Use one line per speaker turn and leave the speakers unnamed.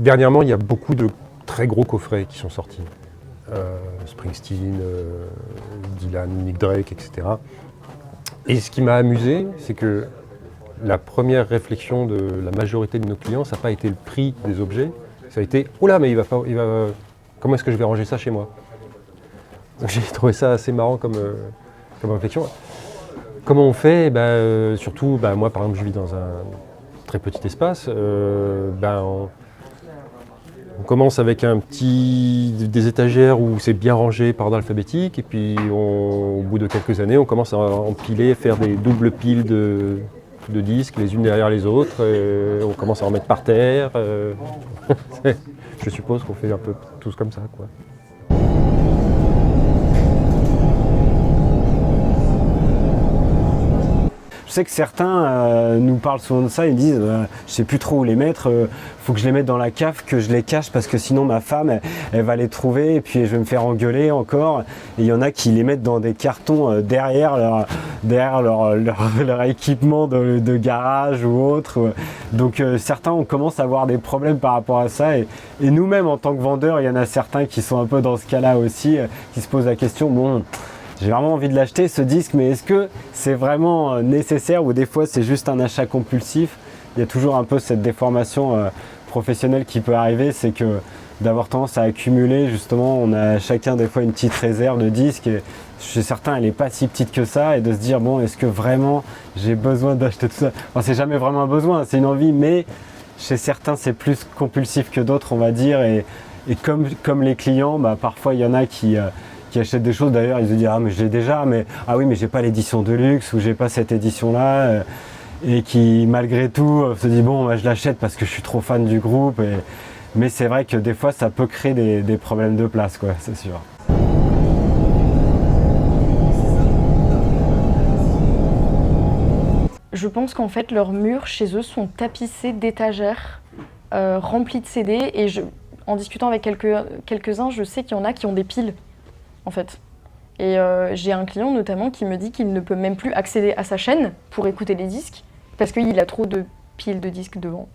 dernièrement, il y a beaucoup de très gros coffrets qui sont sortis. Springsteen, Dylan, Nick Drake, etc. Et ce qui m'a amusé, c'est que la première réflexion de la majorité de nos clients, ça n'a pas été le prix des objets, ça a été « Oula, mais comment est-ce que je vais ranger ça chez moi ?» Donc j'ai trouvé ça assez marrant comme réflexion. Comment on fait? Surtout, moi par exemple, je vis dans un très petit espace. On commence avec des étagères où c'est bien rangé par ordre alphabétique, et puis au bout de quelques années, on commence à empiler, faire des doubles piles de disques les unes derrière les autres, et on commence à en mettre par terre. Je suppose qu'on fait un peu tous comme ça, quoi.
Je sais que certains nous parlent souvent de ça, ils disent je sais plus trop où les mettre, faut que je les mette dans la cave, que je les cache parce que sinon ma femme elle va les trouver et puis je vais me faire engueuler encore. Et il y en a qui les mettent dans des cartons derrière leur équipement de garage ou autre. Donc certains on commence à avoir des problèmes par rapport à ça et nous-mêmes en tant que vendeurs, il y en a certains qui sont un peu dans ce cas-là aussi, qui se posent la question, bon, j'ai vraiment envie de l'acheter ce disque, mais est-ce que c'est vraiment nécessaire ou des fois c'est juste un achat compulsif? Il y a toujours un peu cette déformation professionnelle qui peut arriver, c'est que d'avoir tendance à accumuler, justement, on a chacun des fois une petite réserve de disques et chez certains elle n'est pas si petite que ça et de se dire bon, est-ce que vraiment j'ai besoin d'acheter tout ça? Enfin, c'est jamais vraiment un besoin, c'est une envie, mais chez certains c'est plus compulsif que d'autres, on va dire, et comme les clients, parfois il y en a qui achètent des choses, d'ailleurs ils se disent ah mais je l'ai déjà, mais ah oui mais j'ai pas l'édition de luxe ou j'ai pas cette édition là et qui malgré tout se dit bon je l'achète parce que je suis trop fan du groupe, mais c'est vrai que des fois ça peut créer des problèmes de place, quoi, c'est sûr.
Je pense qu'en fait leurs murs chez eux sont tapissés d'étagères remplies de CD et en discutant avec quelques-uns, je sais qu'il y en a qui ont des piles en fait. Et j'ai un client notamment qui me dit qu'il ne peut même plus accéder à sa chaîne pour écouter les disques parce qu'il a trop de piles de disques devant.